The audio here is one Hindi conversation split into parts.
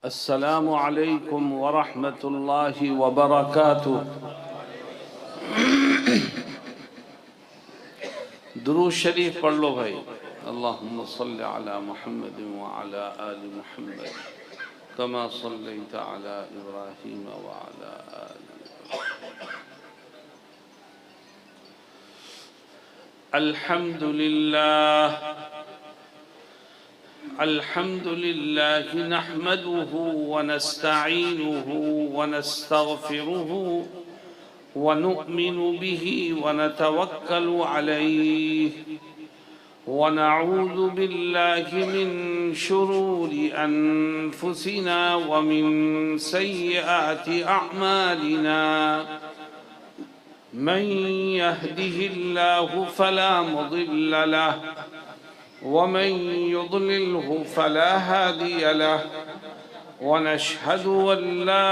अस्सलामु अलैकुम वरहमतुल्लाहि वबरकातुह। दुरूद शरीफ पढ़ लो भाई। अल्लाहुम्मा सल्लि अला मुहम्मद व अला आलि मुहम्मद कमा सल्लैता अला इब्राहीम व अला आलि। अल्हम्दुलिल्लाह अल्हम्दुलिल्लाह नहमदुहु व नस्तईनुहु व नस्तगफिरुहु व नुअ्मिनु बिही व नतवक्कलु अलैहि व नऊज़ु बिल्लाहि मिन शुरूरि अनफुसिना व मिन सय्यिआति अअमालिना। मन यहदिहिल्लाहु फला मुदिल्ल लहु वमन युद्लिल्हु फला हादिय लहु वनशहदु अल्ला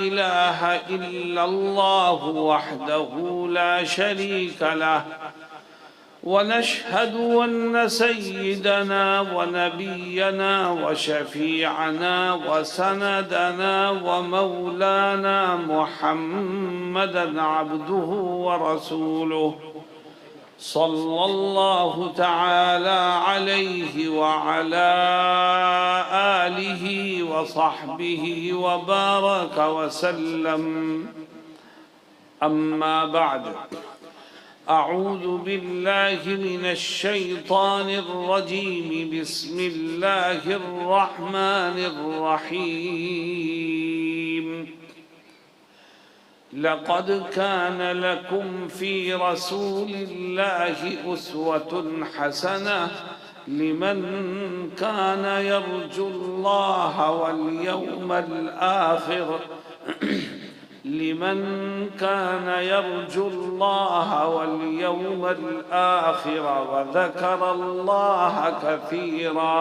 इलाहा इल्लल्लाहु वहदहु ला शरीक लहु वनशहदु अन्न सय्यिदना व नबियना व शफीअना व सनदना व मौलाना मुहम्मदन अब्दुहु व रसूलुहु सल्लल्लाहु तआला अलैहि व अला आलिहि व सहबिहि व बारक व सल्लम। अम्मा बाद, अऊज़ु बिल्लाहि मिनश शैतानिर रजीम। बिस्मिल्लाहिर रहमानिर रहीम। लक़द कान लकुम फ़ी रसूलिल्लाहि उस्वतुन हसनह लिमन कान यर्जुल्लाह वल यौमल आखिर लिमन कान यर्जुल्लाह वल यौमल आखिर व ज़करल्लाह कसीरा।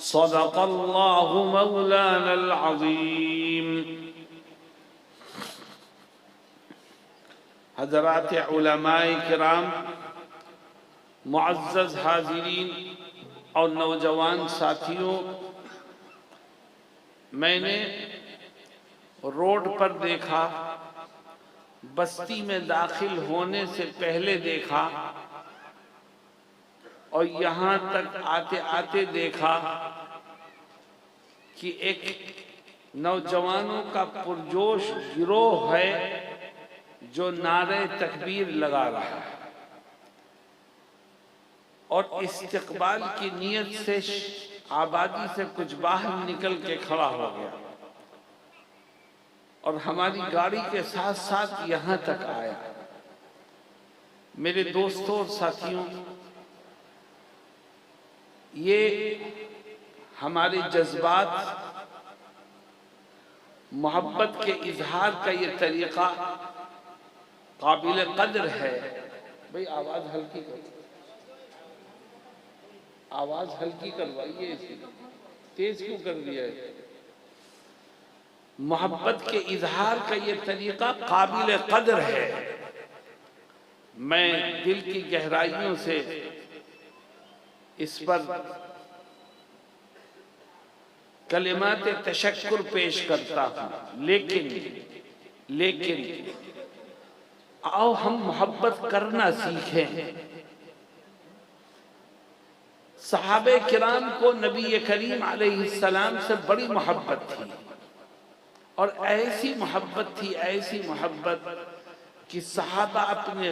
सदक़ल्लाहु मौलानल अज़ीम। हज़रात उलमाए किराम, मुअज़्ज़ज़ हाज़िरीन और नौजवान साथियों, मैंने रोड पर देखा, बस्ती में दाखिल होने से पहले देखा और यहाँ तक आते आते देखा कि एक नौजवानों का पुरजोश गिरोह है जो नारे तकबीर लगा रहा है और इस्तिक़बाल की नीयत से आबादी से कुछ बाहर निकल के खड़ा हो गया और हमारी गाड़ी के साथ साथ यहाँ तक आया। मेरे दोस्तों और साथियों, ये हमारे जज्बात, मोहब्बत के इजहार का ये तरीक़ा काबिल कद्र है। भाई आवाज हल्की कर, आवाज हल्की करवाइए, तेज क्यों कर दिया है? मोहब्बत के इजहार का ये तरीका काबिल कद्र है। मैं दिल की गहराइयों से इस पर कलिमात तशक्कुर पेश करता हूं, लेकिन आओ हम मोहब्बत करना सीखें। सहाबे किराम को नबी करीम अलैहिस्सलाम से बड़ी मोहब्बत थी और ऐसी मोहब्बत कि सहाबा अपने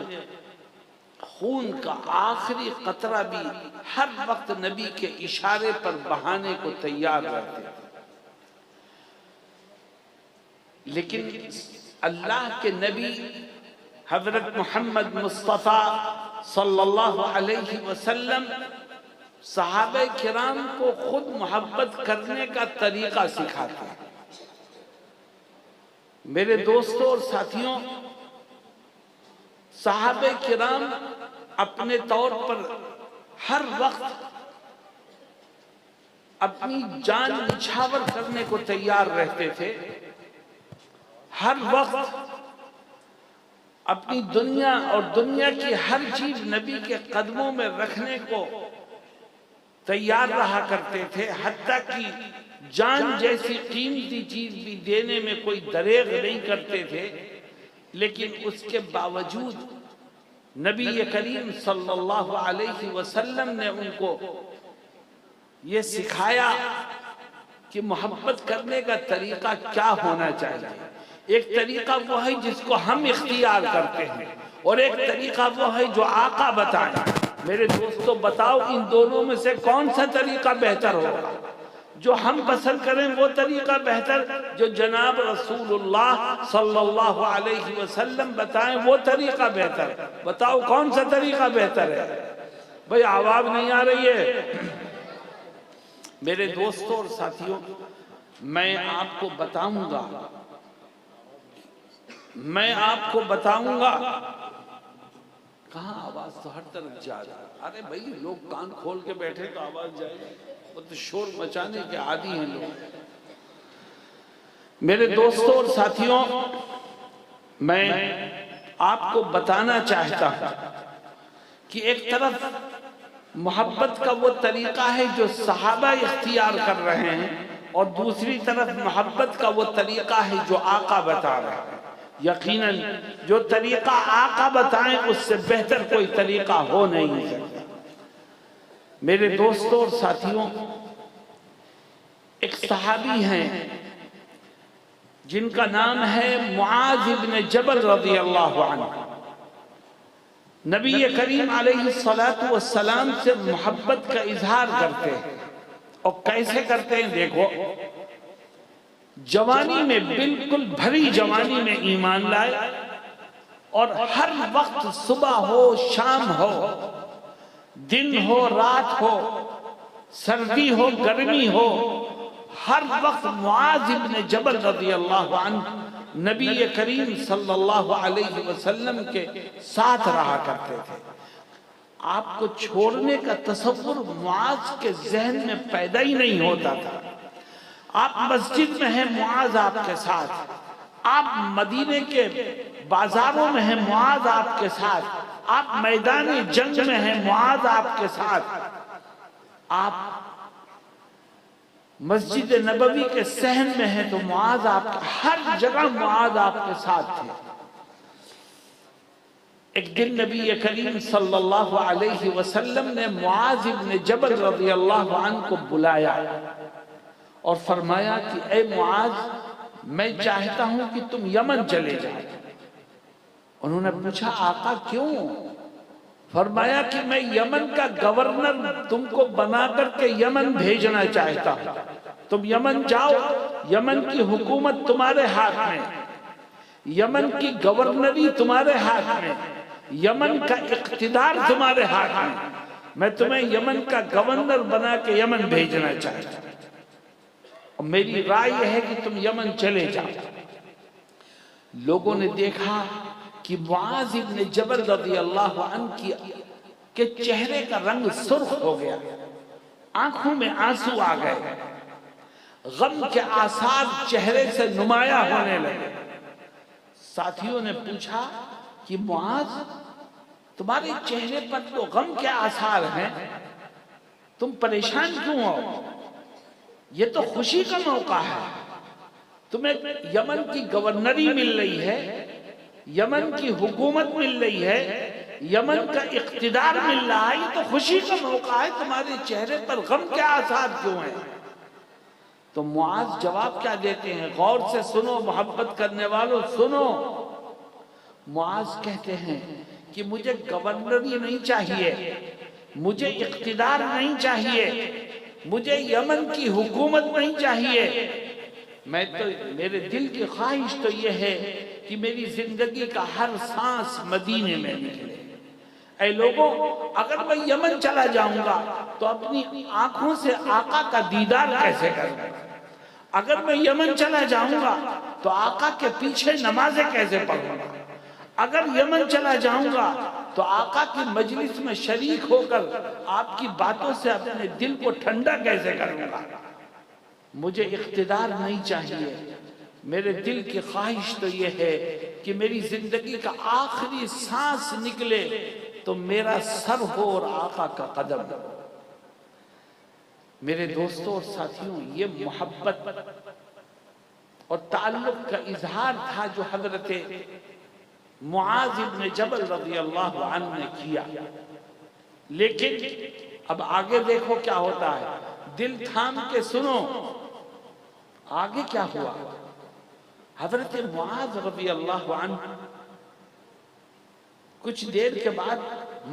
खून का आखिरी कतरा भी हर वक्त नबी के इशारे पर बहाने को तैयार रहते थे। लेकिन अल्लाह के नबी हज़रत मोहम्मद मुस्तफ़ा सल्लल्लाहु अलैहि वसल्लम सहाबे किराम को खुद मोहब्बत करने का तरीका सिखाते हैं। मेरे दोस्तों और साथियों, सहाबे किराम अपने तौर पर हर वक्त अपनी जान निछावर करने को तैयार रहते थे, हर वक्त अपनी दुनिया और दुनिया की हर चीज नबी के कदमों में रखने को तैयार रहा करते थे। हत्ता कि जान जैसी कीमती चीज भी देने में कोई दरेग नहीं करते थे, लेकिन उसके बावजूद नबी करीम सल्लल्लाहु अलैहि वसल्लम ने उनको ये सिखाया कि मोहब्बत करने का तरीका क्या होना चाहिए। एक तरीका वो है जिसको हम इख्तियार करते हैं और एक तरीका वो है जो आका बताए। मेरे दोस्तों बताओ, इन दोनों में से कौन सा तरीका बेहतर होगा? जो हम पसंद करें वो तरीका बेहतर, जो जनाब रसूलुल्लाह सल्लल्लाहु अलैहि वसल्लम बताएं वो तरीका बेहतर। बताओ कौन सा तरीका बेहतर है? भाई आवाज नहीं आ रही है। मेरे दोस्तों और साथियों, मैं आपको बताऊंगा कहाँ आवाज तो हर तरफ जा रहा है। अरे भाई लोग कान खोल के बैठे तो आवाज जाएगी, वो तो शोर मचाने के आदी हैं लोग। मेरे दोस्तों और साथियों, मैं आपको बताना चाहता हूं कि एक तरफ मोहब्बत का वो तरीका है जो सहाबा इख्तियार कर रहे हैं और दूसरी तरफ मोहब्बत का वो तरीका है जो आका बता रहे हैं। यकीनन जो तरीका आका बताएं उससे बेहतर कोई तरीका हो नहीं सकता। मेरे दोस्तों और साथियों, एक सहाबी हैं जिनका नाम है मुआज इब्न जबल रज़ियल्लाहु अन्हु। नबी करीम अलैहिस्सलातु वस्सलाम से मोहब्बत का इजहार करते हैं। और कैसे करते हैं देखो, जवानी में, बिल्कुल भरी जवानी में ईमान लाए और हर वक्त सुबह हो शाम हो, दिन हो रात हो, सर्दी हो गर्मी हो, हर वक्त मुआज इब्न जबल रज़ियल्लाहु अन्हु नबी करीम सल्लल्लाहु अलैहि वसल्लम के साथ रहा करते थे। आपको छोड़ने का तसव्वुर मुआज के जहन में पैदा ही नहीं होता था। आप मस्जिद में हैं, मुआज आपके साथ, आप मदीने के बाजारों में हैं, मुआज आपके साथ, आप मैदानी जंग में हैं, मुआज आपके साथ, आप मस्जिद नबवी के सहन में है तो मुआज आप, हर जगह मुआज आपके साथ थे। एक दिन नबी करीम सल्लल्लाहु अलैहि वसल्लम ने मुआज इब्न जबल रज़ियल्लाहु अन्हु को बुलाया और फरमाया कि ए मुआज, मैं चाहता हूं कि तुम यमन चले जाओ। उन्होंने पूछा आका क्यों? फरमाया कि मैं यमन का गवर्नर तुमको बना करके यमन भेजना चाहता हूं। तुम यमन जाओ, यमन की हुकूमत तुम्हारे हाथ में, यमन की गवर्नरी तुम्हारे हाथ में, यमन का इख्तिदार तुम्हारे हाथ में। मैं तुम्हें यमन का गवर्नर बना के यमन भेजना चाहता हूं और मेरी राय है कि तुम यमन चले जाओ। लोगों ने देखा कि मुआज इब्न जबल रज़ियल्लाहु अन्हु के चेहरे का रंग सुर्ख हो गया, आंखों में आंसू आ गए, गम के आसार चेहरे से नुमाया होने लगे। साथियों ने पूछा कि मुआज, तुम्हारे चेहरे पर तो गम के आसार हैं, तुम परेशान क्यों हो? ये तो खुशी का मौका है, तुम्हें यमन की गवर्नरी मिल रही है, यमन की हुकूमत मिल रही है, यमन का इख्तिदार मिल रहा है, ये तो खुशी का मौका है, तुम्हारे चेहरे पर गम के आसार क्यों हैं? तो मुआज जवाब क्या देते हैं? गौर से सुनो मोहब्बत करने वालों, सुनो। मुआज कहते हैं कि मुझे गवर्नरी नहीं चाहिए, मुझे इख्तिदार नहीं चाहिए, मुझे यमन की हुकूमत नहीं चाहिए। मैं तो, मेरे दिल की ख्वाहिश तो यह है कि मेरी जिंदगी का हर सांस मदीने में निकले। ऐ लोगों, अगर मैं यमन चला जाऊंगा तो अपनी आंखों से आका का दीदार कैसे करूंगा? अगर मैं यमन चला जाऊंगा तो आका के पीछे नमाजें कैसे पढ़ूंगा? अगर यमन चला जाऊंगा तो आका की मजलिस में शरीक होकर आपकी बातों से अपने दिल को ठंडा कैसे करूंगा? मुझे इख्तिदार नहीं चाहिए, मेरे दिल की ख्वाहिश तो यह है कि मेरी जिंदगी का आखिरी सांस निकले तो मेरा सर हो और आका का कदम। मेरे दोस्तों और साथियों, ये मोहब्बत और ताल्लुक का इजहार था जो हजरत मुआज इब्न जबल रज़ी अल्लाह अन्हु ने किया। लेकिन अब आगे देखो क्या होता है, दिल थाम के सुनो आगे क्या हुआ। हजरत मुआज रज़ी अल्लाह अन्हु कुछ देर के बाद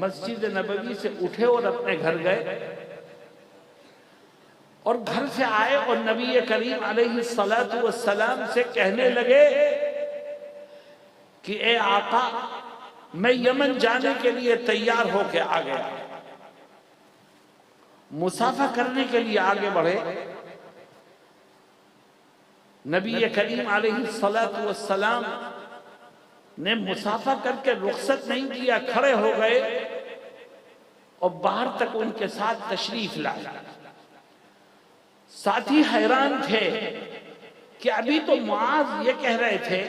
मस्जिद नबवी से उठे और अपने घर गए, और घर से आए और नबी करीम अलैहिस्सलातु वस्सलाम से कहने लगे कि ए आका, मैं यमन जाने के लिए तैयार होके आ गया। मुसाफा करने के लिए आगे बढ़े। नबी करीम अलैहिस्सलातु वस्सलाम ने मुसाफा करके रुखसत नहीं किया, खड़े हो गए और बाहर तक उनके साथ तशरीफ लाए। साथी हैरान थे कि अभी तो मुआज ये कह रहे थे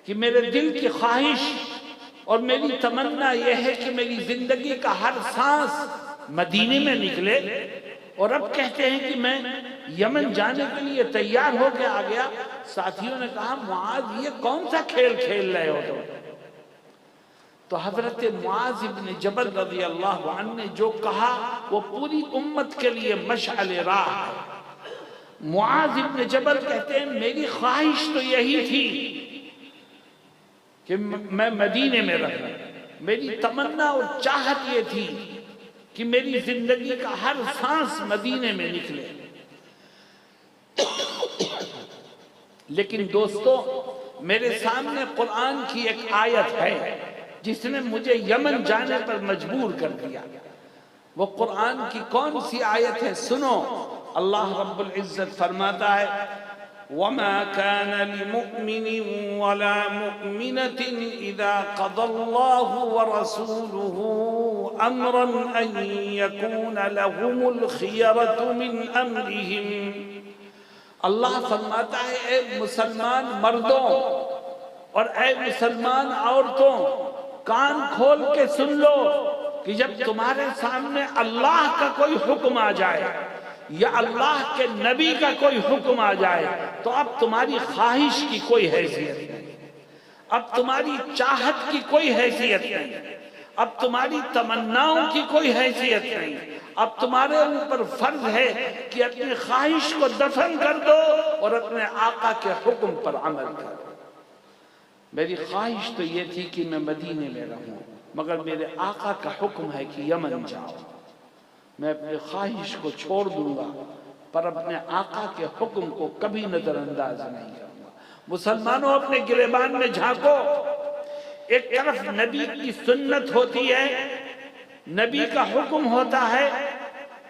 कि मेरे दिल की ख्वाहिश और मेरी तमन्ना यह है कि मेरी जिंदगी का हर सांस मदीने में निकले, और अब कहते हैं कि मैं यमन जाने के लिए तैयार होकर आ गया। साथियों ने कहा, मुआज ये कौन सा खेल खेल रहे हो तुम? तो हजरत मुआज इब्न जबल रज़ी अल्लाह अन्हु ने जो कहा वो पूरी उम्मत के लिए मशअल राह है। मुआज इब्न जबल कहते हैं, मेरी ख्वाहिश तो यही थी कि मैं मदीने में रहूं। मेरी तमन्ना और चाहत ये थी कि मेरी जिंदगी का हर सांस मदीने में निकले। लेकिन दोस्तों, मेरे सामने कुरान की एक आयत है जिसने मुझे यमन जाने पर मजबूर कर दिया। वो कुरान की कौन सी आयत है? सुनो, अल्लाह रब्बुल इज्जत फरमाता है, वमा कान लिमुमिनिन वला मुमिनतिन इज़ा क़ज़ल्लाहु व रसूलुहु अम्रन अन यकून लहुमुल खियरतु मिन अम्रिहिम। अल्लाह फरमाता है, ए मुसलमान मर्दों और ए मुसलमान औरतों, कान खोल के सुन लो कि जब तुम्हारे सामने अल्लाह का कोई हुक्म आ जाए या अल्लाह के नबी का कोई हुक्म आ जाए तो अब तुम्हारी ख्वाहिश की कोई हैसियत नहीं, अब तुम्हारी चाहत की कोई हैसियत नहीं, अब तुम्हारी तमन्नाओं की कोई हैसियत नहीं। अब तुम्हारे ऊपर फर्ज है कि अपनी ख्वाहिश को दफन कर दो और अपने आका के हुक्म पर अमल करो। मेरी ख्वाहिश तो ये थी कि मैं मदीने में रहूं, मगर मेरे आका का हुक्म है कि यमन जाओ। मैं अपनी ख्वाहिश को छोड़ दूंगा पर अपने आका के हुक्म को कभी नजरअंदाज नहीं करूंगा। मुसलमानों, अपने गिरेबान में झांको। एक तरफ नबी की सुन्नत होती है, नबी का हुक्म होता है,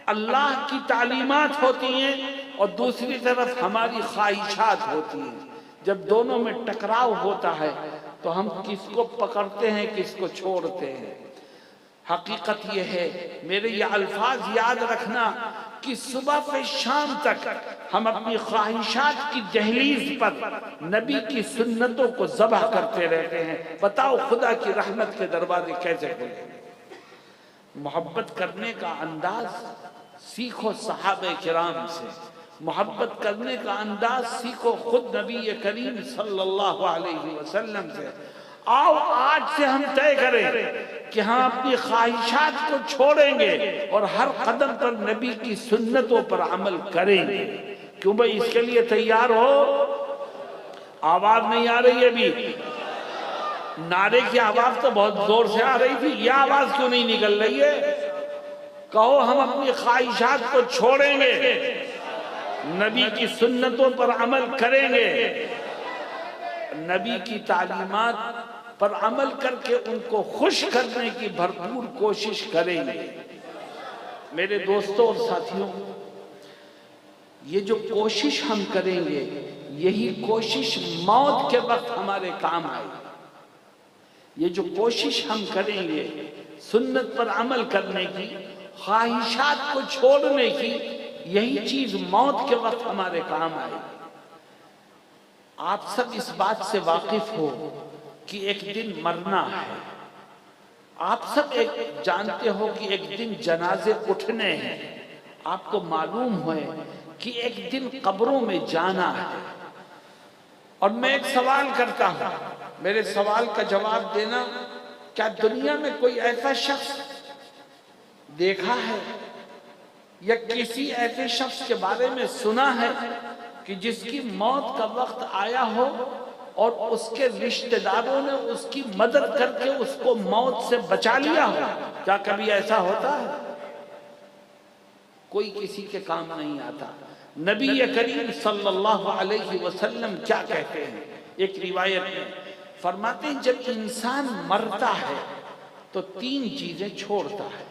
अल्लाह की तालीमात होती हैं, और दूसरी तरफ हमारी ख्वाहिशात होती हैं। जब दोनों में टकराव होता है तो हम किसको पकड़ते हैं, किसको छोड़ते हैं। हकीकत यह है, मेरे ये अल्फाज याद रखना कि सुबह से शाम तक हम अपनी ख्वाहिशात की दहलीज पर नबी की सुन्नतों को ज़बह करते रहते हैं। बताओ खुदा की रहमत के दरवाजे कैसे खुलेंगे? मोहब्बत करने का अंदाज सीखो सहाबे किराम से, मोहब्बत करने का अंदाज सीखो खुद नबी करीम सल्लल्लाहु अलैहि वसल्लम से। आओ आज से हम तय करें कि हम अपनी ख्वाहिशात को छोड़ेंगे और हर कदम पर नबी की सुन्नतों पर अमल करेंगे। क्यों भाई, इसके लिए तैयार हो? आवाज नहीं आ रही है अभी? नारे की आवाज तो बहुत जोर से आ रही थी, यह आवाज क्यों नहीं निकल रही है? कहो, हम अपनी ख्वाहिशात को छोड़ेंगे, नबी की सुन्नतों पर अमल करेंगे, नबी की तालीमात पर अमल करके उनको खुश करने की भरपूर कोशिश करेंगे। मेरे दोस्तों और साथियों, ये जो कोशिश हम करेंगे, यही कोशिश मौत के वक्त हमारे काम आएगी। ये जो कोशिश हम करेंगे सुन्नत पर अमल करने की, ख्वाहिशात को छोड़ने की, यही चीज मौत के वक्त हमारे काम आएगी। आप सब इस बात से वाकिफ हो कि एक दिन मरना है। आप सब एक जानते हो कि एक दिन जनाजे उठने हैं। आपको मालूम है कि एक दिन कब्रों में जाना है, और मैं एक सवाल करता हूं, मेरे सवाल का जवाब देना, क्या दुनिया में कोई ऐसा शख्स देखा है या किसी ऐसे शख्स के बारे में सुना है कि जिसकी मौत का वक्त आया हो और उसके रिश्तेदारों ने उसकी मदद करके उसको मौत से बचा लिया हो? क्या कभी ऐसा होता है? कोई किसी के काम नहीं आता। नबी करीम सल्लल्लाहु अलैहि वसल्लम क्या कहते हैं, एक रिवायत में फरमाते हैं, जब इंसान मरता है तो 3 चीजें छोड़ता है।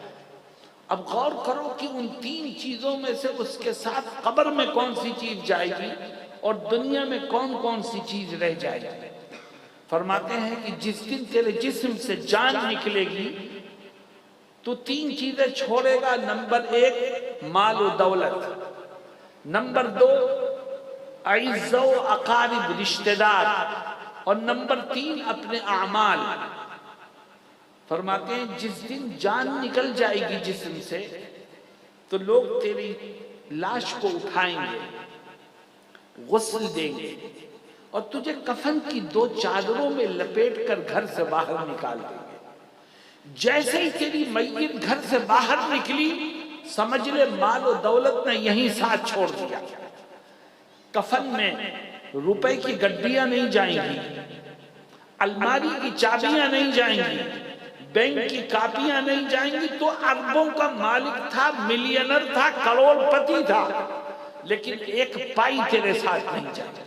अब गौर करो कि उन 3 चीजों में से उसके साथ कब्र में कौन सी चीज जाएगी और दुनिया में कौन कौन सी चीज रह जाएगी। फरमाते हैं कि जिस दिन तेरे जिस्म से जान निकलेगी तो 3 चीजें छोड़ेगा। नंबर 1 माल और दौलत, नंबर 2 इज्जत व अकारिब रिश्तेदार, और नंबर 3 अपने आमाल। फरमाते हैं जिस दिन जान निकल जाएगी जिस्म से तो लोग तेरी लाश को उठाएंगे, गुस्ल देंगे और तुझे कफन की 2 चादरों में लपेट कर घर से बाहर निकाल देंगे। जैसे ही तेरी मैयत घर से बाहर निकली, समझ ले माल और दौलत ने यहीं साथ छोड़ दिया। कफन में रुपए की गड्डियां नहीं जाएंगी, अलमारी की चाबियां नहीं जाएंगी, बैंक की कापियां नहीं जाएंगी। तो अरबों का मालिक था, मिलियनर था, करोड़पति था, लेकिन एक पाई तेरे साथ नहीं जाएगी।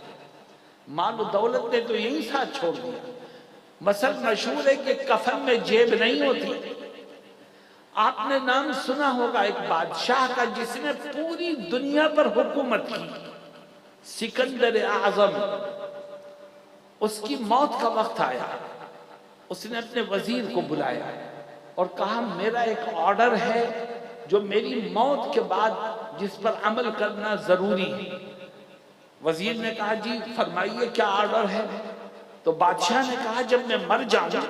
माल और दौलत ने तो यही साथ छोड़ दिया। मसल मशहूर है कि कफन में जेब नहीं होती। आपने नाम सुना होगा एक बादशाह का जिसने पूरी दुनिया पर हुकूमत की, सिकंदर आजम। उसकी मौत का वक्त आया, उसने अपने वजीर को बुलाया और कहा मेरा एक ऑर्डर है जो मेरी मौत के बाद जिस पर अमल करना जरूरी है। वजीर ने कहा जी फरमाइए क्या ऑर्डर है। तो बादशाह ने कहा जब मैं मर जाऊं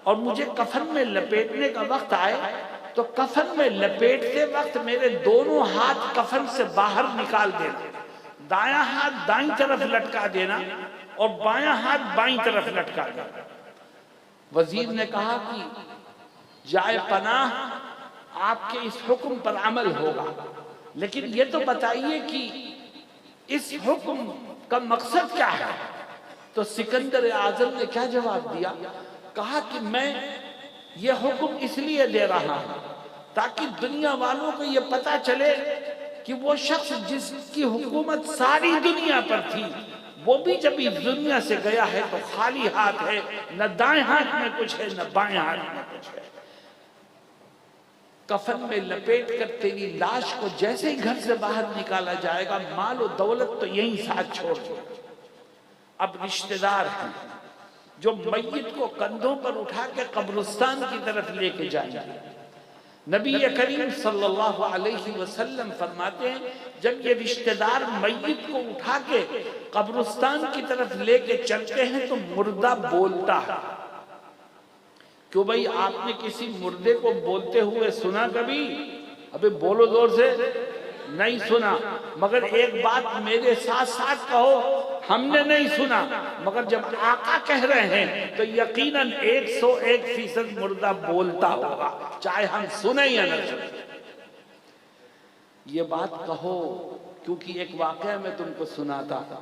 और मुझे कफन में लपेटने का वक्त आए तो कफन में लपेटते वक्त मेरे दोनों हाथ कफन से बाहर निकाल देना, दायां हाथ दाईं तरफ लटका देना और बायां हाथ बाईं तरफ लटका देना। वजीर ने कहा कि जाए पनाह, आपके इस हुक्म पर अमल होगा, लेकिन ये तो बताइए कि इस हुक्म का मकसद क्या है। तो सिकंदर आजम ने क्या जवाब दिया, कहा कि मैं ये हुक्म इसलिए दे रहा हूं ताकि दुनिया वालों को ये पता चले कि वो शख्स जिसकी हुकूमत सारी दुनिया पर थी वो भी जब इस दुनिया से गया है तो खाली हाथ है, न दाएं हाथ में कुछ है न बाएं हाथ में कुछ है। कफन में लपेट कर तेरी लाश को जैसे ही घर से बाहर निकाला जाएगा, माल और दौलत तो यहीं साथ छोड़ दो। अब रिश्तेदार हैं जो मय्यत को कंधों पर उठा के कब्रिस्तान की तरफ लेके जाएंगे। नबी करीम सल्लल्लाहु अलैहि वसल्लम फरमाते हैं जब ये रिश्तेदार मय्यत को उठा के कब्रिस्तान की तरफ लेके चलते हैं तो मुर्दा बोलता है। क्यों भाई, आपने किसी मुर्दे को बोलते हुए सुना कभी? अबे बोलो जोर से। नहीं सुना, मगर एक बात मेरे साथ साथ कहो, हमने नहीं सुना, मगर जब आका कह रहे हैं तो यकीनन 101% मुर्दा बोलता होगा, चाहे हम सुने या न सुने। ये बात कहो, क्योंकि एक वाकया मैं तुमको सुनाता था।